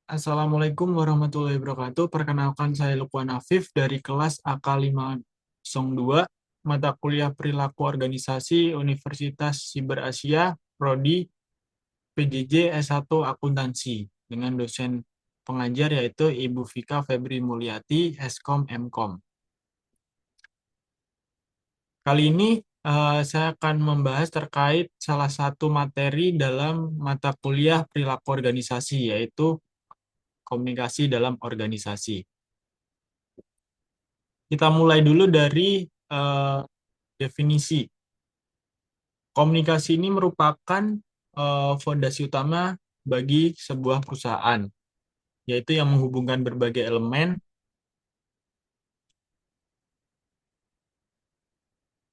Assalamualaikum warahmatullahi wabarakatuh. Perkenalkan saya Lukman Afif dari kelas AK 502, mata kuliah Perilaku Organisasi Universitas Siber Asia, Prodi PJJ S1 Akuntansi, dengan dosen pengajar yaitu Ibu Vika Febri Mulyati, Eskom Mkom. Kali ini saya akan membahas terkait salah satu materi dalam mata kuliah Perilaku Organisasi, yaitu komunikasi dalam organisasi. Kita mulai dulu dari definisi. Komunikasi ini merupakan fondasi utama bagi sebuah perusahaan, yaitu yang menghubungkan berbagai elemen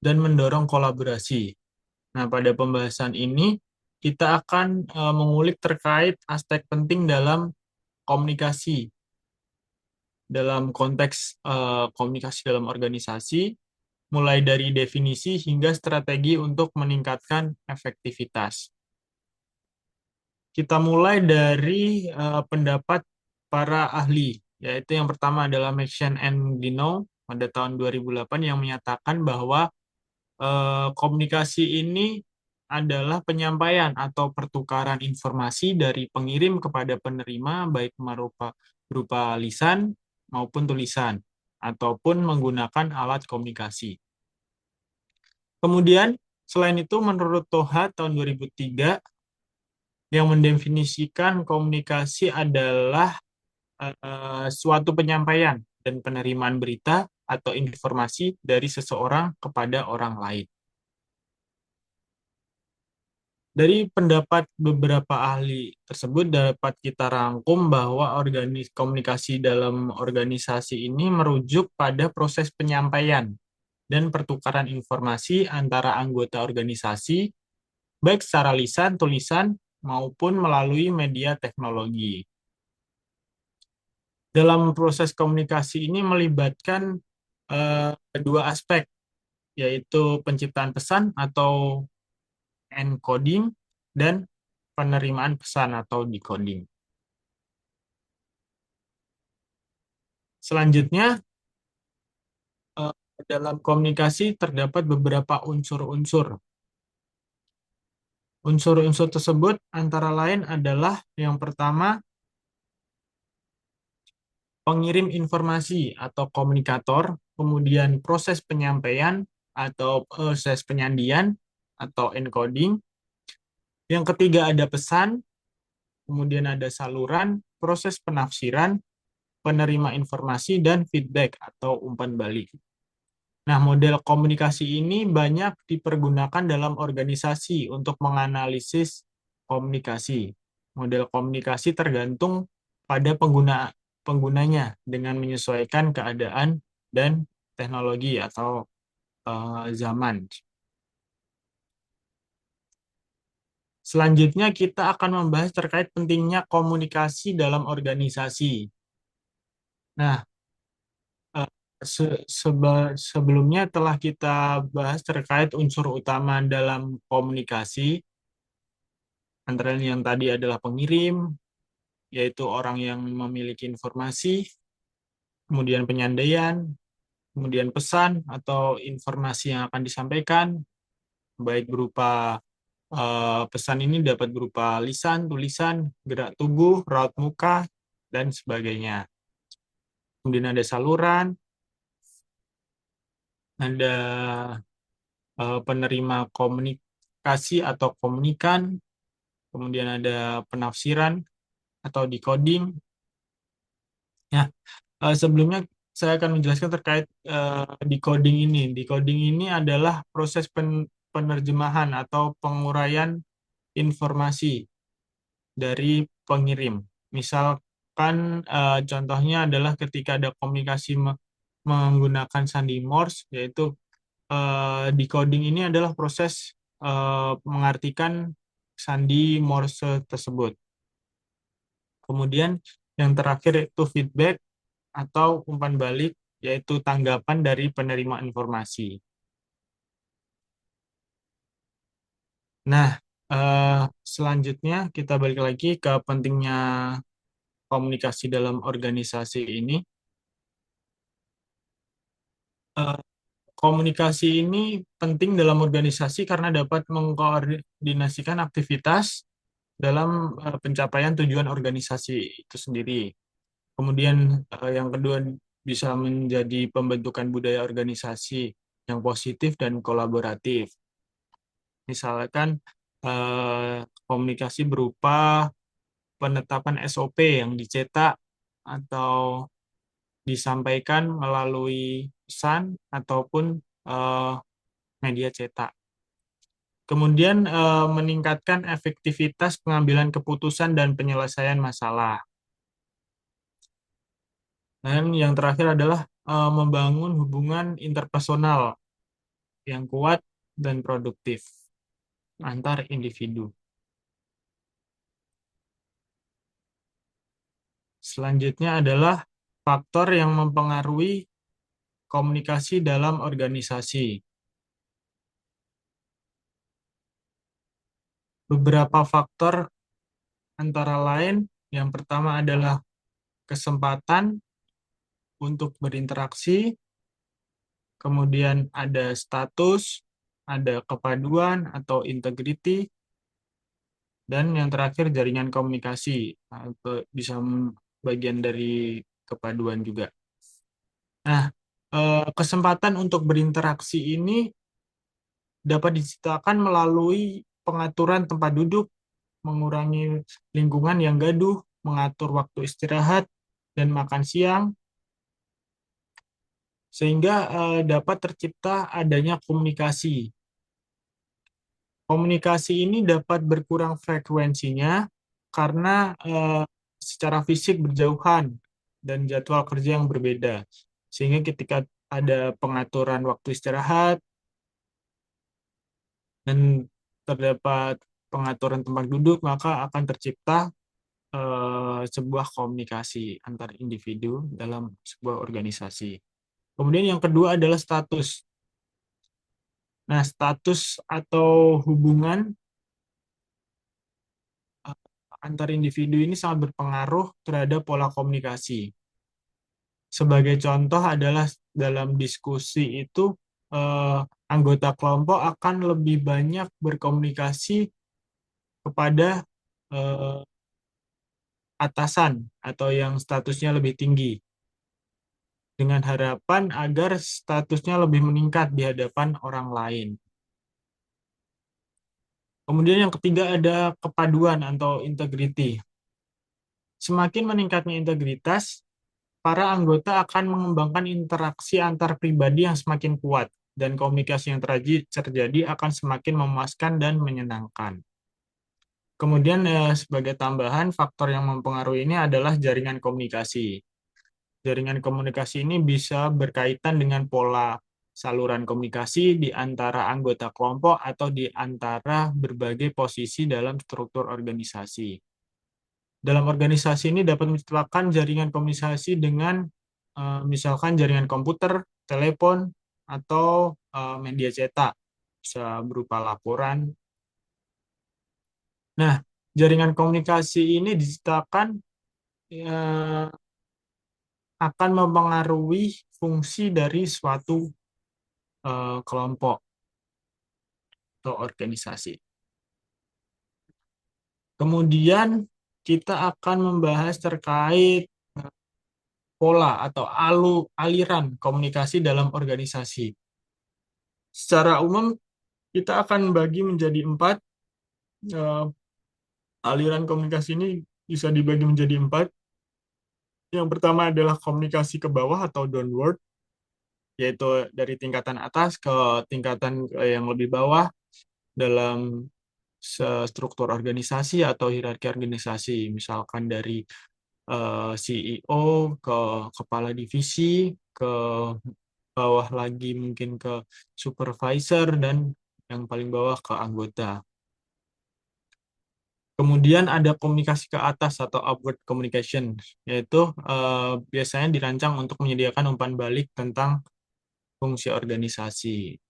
dan mendorong kolaborasi. Nah, pada pembahasan ini kita akan mengulik terkait aspek penting dalam komunikasi, dalam konteks komunikasi dalam organisasi, mulai dari definisi hingga strategi untuk meningkatkan efektivitas. Kita mulai dari pendapat para ahli, yaitu yang pertama adalah Maxen and Dino pada tahun 2008 yang menyatakan bahwa komunikasi ini adalah penyampaian atau pertukaran informasi dari pengirim kepada penerima, baik berupa lisan maupun tulisan, ataupun menggunakan alat komunikasi. Kemudian, selain itu, menurut Toha tahun 2003, yang mendefinisikan komunikasi adalah suatu penyampaian dan penerimaan berita atau informasi dari seseorang kepada orang lain. Dari pendapat beberapa ahli tersebut dapat kita rangkum bahwa komunikasi dalam organisasi ini merujuk pada proses penyampaian dan pertukaran informasi antara anggota organisasi, baik secara lisan, tulisan, maupun melalui media teknologi. Dalam proses komunikasi ini melibatkan dua aspek, yaitu penciptaan pesan atau encoding dan penerimaan pesan atau decoding. Selanjutnya, dalam komunikasi terdapat beberapa unsur-unsur. Unsur-unsur tersebut antara lain adalah yang pertama, pengirim informasi atau komunikator, kemudian proses penyampaian atau proses penyandian atau encoding. Yang ketiga ada pesan, kemudian ada saluran, proses penafsiran, penerima informasi, dan feedback atau umpan balik. Nah, model komunikasi ini banyak dipergunakan dalam organisasi untuk menganalisis komunikasi. Model komunikasi tergantung pada penggunanya dengan menyesuaikan keadaan dan teknologi atau zaman. Selanjutnya kita akan membahas terkait pentingnya komunikasi dalam organisasi. Nah, sebelumnya telah kita bahas terkait unsur utama dalam komunikasi, antara lain yang tadi adalah pengirim, yaitu orang yang memiliki informasi, kemudian penyandaian, kemudian pesan atau informasi yang akan disampaikan, baik berupa pesan ini dapat berupa lisan, tulisan, gerak tubuh, raut muka, dan sebagainya. Kemudian ada saluran, ada penerima komunikasi atau komunikan, kemudian ada penafsiran atau decoding. Nah, sebelumnya saya akan menjelaskan terkait decoding ini. Decoding ini adalah proses penerjemahan atau penguraian informasi dari pengirim. Misalkan contohnya adalah ketika ada komunikasi menggunakan sandi Morse, yaitu decoding ini adalah proses mengartikan sandi Morse tersebut. Kemudian yang terakhir itu feedback atau umpan balik, yaitu tanggapan dari penerima informasi. Nah, selanjutnya kita balik lagi ke pentingnya komunikasi dalam organisasi ini, eh, komunikasi ini penting dalam organisasi karena dapat mengkoordinasikan aktivitas dalam pencapaian tujuan organisasi itu sendiri. Kemudian yang kedua bisa menjadi pembentukan budaya organisasi yang positif dan kolaboratif. Misalkan komunikasi berupa penetapan SOP yang dicetak atau disampaikan melalui pesan ataupun eh, media cetak. Kemudian meningkatkan efektivitas pengambilan keputusan dan penyelesaian masalah. Dan yang terakhir adalah membangun hubungan interpersonal yang kuat dan produktif antar individu. Selanjutnya adalah faktor yang mempengaruhi komunikasi dalam organisasi. Beberapa faktor antara lain, yang pertama adalah kesempatan untuk berinteraksi, kemudian ada status, ada kepaduan atau integriti, dan yang terakhir jaringan komunikasi. Bisa bagian dari kepaduan juga. Nah, kesempatan untuk berinteraksi ini dapat diciptakan melalui pengaturan tempat duduk, mengurangi lingkungan yang gaduh, mengatur waktu istirahat dan makan siang, sehingga dapat tercipta adanya komunikasi. Komunikasi ini dapat berkurang frekuensinya karena secara fisik berjauhan dan jadwal kerja yang berbeda. Sehingga ketika ada pengaturan waktu istirahat dan terdapat pengaturan tempat duduk, maka akan tercipta sebuah komunikasi antar individu dalam sebuah organisasi. Kemudian yang kedua adalah status. Nah, status atau hubungan eh, antar individu ini sangat berpengaruh terhadap pola komunikasi. Sebagai contoh adalah dalam diskusi itu eh, anggota kelompok akan lebih banyak berkomunikasi kepada eh, atasan atau yang statusnya lebih tinggi dengan harapan agar statusnya lebih meningkat di hadapan orang lain. Kemudian yang ketiga ada kepaduan atau integrity. Semakin meningkatnya integritas, para anggota akan mengembangkan interaksi antar pribadi yang semakin kuat dan komunikasi yang terjadi akan semakin memuaskan dan menyenangkan. Kemudian sebagai tambahan, faktor yang mempengaruhi ini adalah jaringan komunikasi. Jaringan komunikasi ini bisa berkaitan dengan pola saluran komunikasi di antara anggota kelompok atau di antara berbagai posisi dalam struktur organisasi. Dalam organisasi ini dapat menciptakan jaringan komunikasi dengan misalkan jaringan komputer, telepon, atau media cetak, bisa berupa laporan. Nah, jaringan komunikasi ini diciptakan eh, akan mempengaruhi fungsi dari suatu kelompok atau organisasi. Kemudian kita akan membahas terkait pola atau aliran komunikasi dalam organisasi. Secara umum kita akan bagi menjadi empat. Eh, Aliran komunikasi ini bisa dibagi menjadi empat. Yang pertama adalah komunikasi ke bawah atau downward, yaitu dari tingkatan atas ke tingkatan yang lebih bawah dalam struktur organisasi atau hierarki organisasi. Misalkan dari CEO ke kepala divisi, ke bawah lagi mungkin ke supervisor, dan yang paling bawah ke anggota. Kemudian ada komunikasi ke atas atau upward communication, yaitu biasanya dirancang untuk menyediakan umpan balik tentang fungsi organisasi.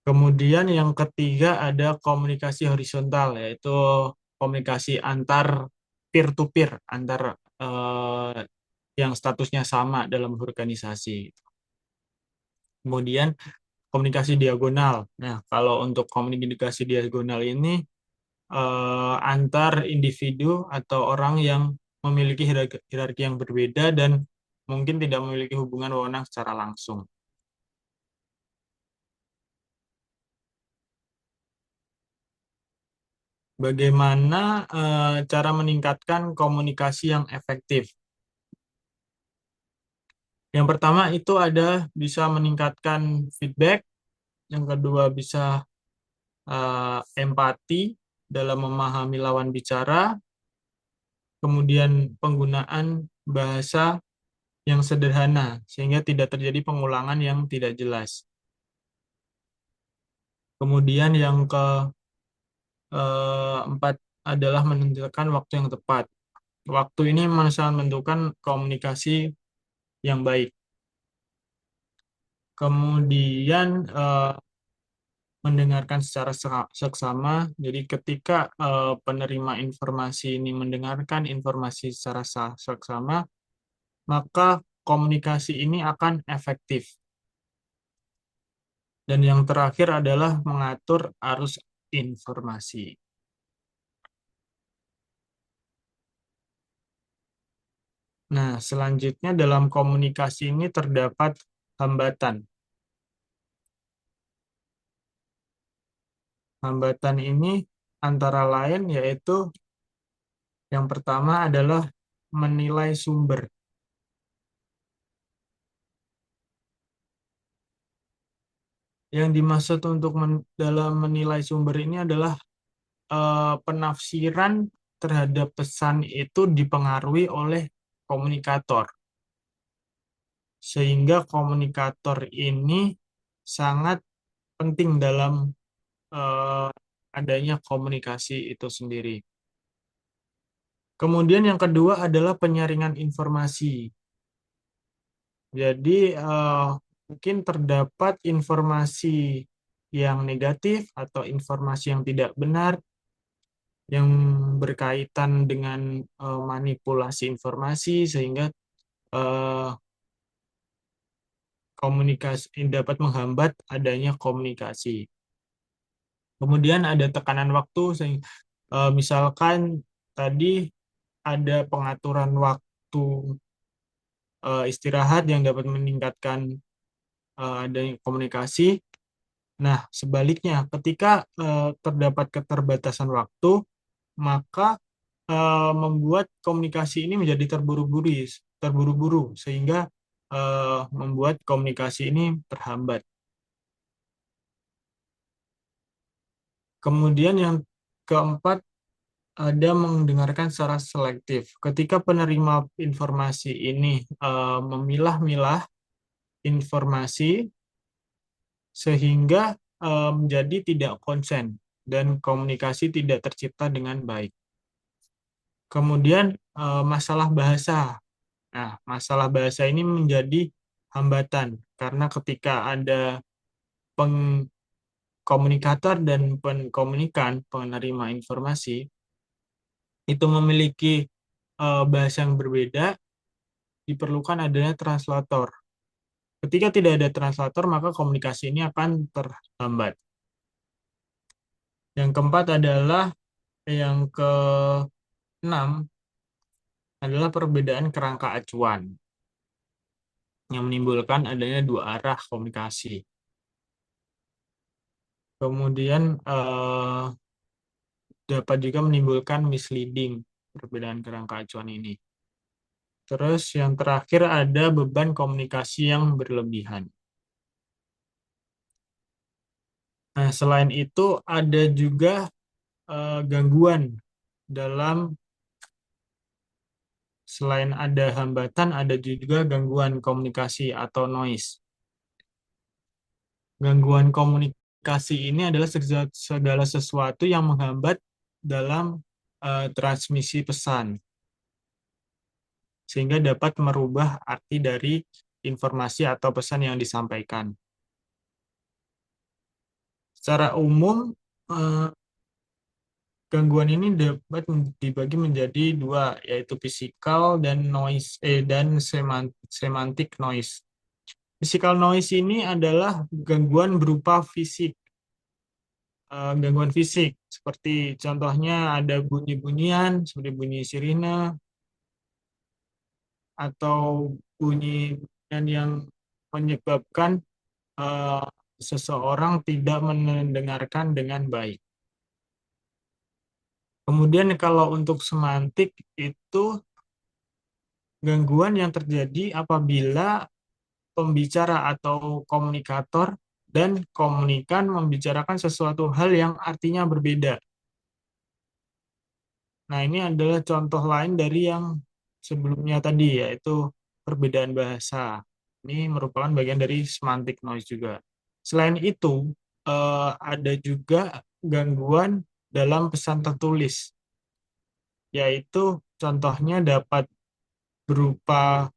Kemudian yang ketiga ada komunikasi horizontal, yaitu komunikasi antar peer to peer, antar yang statusnya sama dalam organisasi. Kemudian komunikasi diagonal. Nah, kalau untuk komunikasi diagonal ini antar individu atau orang yang memiliki hierarki yang berbeda dan mungkin tidak memiliki hubungan wewenang secara langsung. Bagaimana cara meningkatkan komunikasi yang efektif? Yang pertama itu ada bisa meningkatkan feedback, yang kedua bisa empati dalam memahami lawan bicara, kemudian penggunaan bahasa yang sederhana sehingga tidak terjadi pengulangan yang tidak jelas. Kemudian yang keempat adalah menentukan waktu yang tepat. Waktu ini sangat menentukan komunikasi yang baik. Kemudian mendengarkan secara seksama. Jadi ketika penerima informasi ini mendengarkan informasi secara seksama, maka komunikasi ini akan efektif. Dan yang terakhir adalah mengatur arus informasi. Nah, selanjutnya dalam komunikasi ini terdapat hambatan. Hambatan ini antara lain yaitu yang pertama adalah menilai sumber. Yang dimaksud untuk dalam menilai sumber ini adalah penafsiran terhadap pesan itu dipengaruhi oleh komunikator. Sehingga komunikator ini sangat penting dalam adanya komunikasi itu sendiri. Kemudian yang kedua adalah penyaringan informasi. Jadi mungkin terdapat informasi yang negatif atau informasi yang tidak benar yang berkaitan dengan manipulasi informasi sehingga eh, komunikasi dapat menghambat adanya komunikasi. Kemudian ada tekanan waktu, misalkan tadi ada pengaturan waktu istirahat yang dapat meningkatkan adanya komunikasi. Nah, sebaliknya, ketika terdapat keterbatasan waktu, maka membuat komunikasi ini menjadi terburu-buru, sehingga membuat komunikasi ini terhambat. Kemudian yang keempat, ada mendengarkan secara selektif. Ketika penerima informasi ini memilah-milah informasi sehingga menjadi tidak konsen dan komunikasi tidak tercipta dengan baik. Kemudian masalah bahasa. Nah, masalah bahasa ini menjadi hambatan karena ketika ada komunikator dan pengkomunikan, penerima informasi, itu memiliki bahasa yang berbeda, diperlukan adanya translator. Ketika tidak ada translator, maka komunikasi ini akan terhambat. Yang keempat adalah yang keenam adalah perbedaan kerangka acuan yang menimbulkan adanya dua arah komunikasi. Kemudian dapat juga menimbulkan misleading perbedaan kerangka acuan ini. Terus yang terakhir ada beban komunikasi yang berlebihan. Nah, selain itu ada juga gangguan dalam selain ada hambatan, ada juga gangguan komunikasi atau noise. Gangguan komunikasi ini adalah segala sesuatu yang menghambat dalam transmisi pesan, sehingga dapat merubah arti dari informasi atau pesan yang disampaikan. Secara umum, Gangguan ini dapat dibagi menjadi dua, yaitu physical dan semantic noise. Physical noise ini adalah gangguan berupa fisik, gangguan fisik seperti contohnya ada bunyi-bunyian seperti bunyi sirine atau bunyi yang menyebabkan eh, seseorang tidak mendengarkan dengan baik. Kemudian kalau untuk semantik itu gangguan yang terjadi apabila pembicara atau komunikator dan komunikan membicarakan sesuatu hal yang artinya berbeda. Nah, ini adalah contoh lain dari yang sebelumnya tadi, yaitu perbedaan bahasa. Ini merupakan bagian dari semantic noise juga. Selain itu, ada juga gangguan dalam pesan tertulis, yaitu contohnya dapat berupa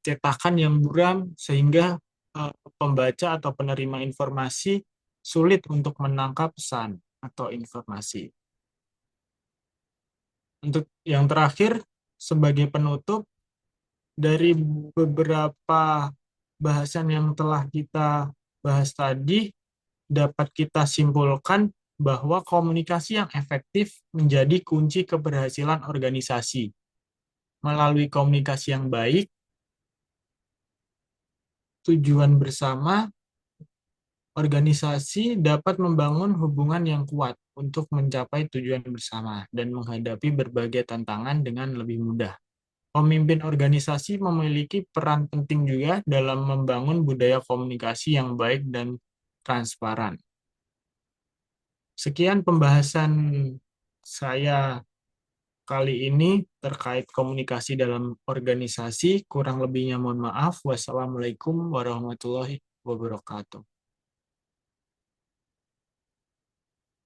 cetakan yang buram sehingga pembaca atau penerima informasi sulit untuk menangkap pesan atau informasi. Untuk yang terakhir, sebagai penutup, dari beberapa bahasan yang telah kita bahas tadi, dapat kita simpulkan bahwa komunikasi yang efektif menjadi kunci keberhasilan organisasi. Melalui komunikasi yang baik, tujuan bersama, organisasi dapat membangun hubungan yang kuat untuk mencapai tujuan bersama dan menghadapi berbagai tantangan dengan lebih mudah. Pemimpin organisasi memiliki peran penting juga dalam membangun budaya komunikasi yang baik dan transparan. Sekian pembahasan saya kali ini terkait komunikasi dalam organisasi. Kurang lebihnya mohon maaf. Wassalamualaikum warahmatullahi wabarakatuh.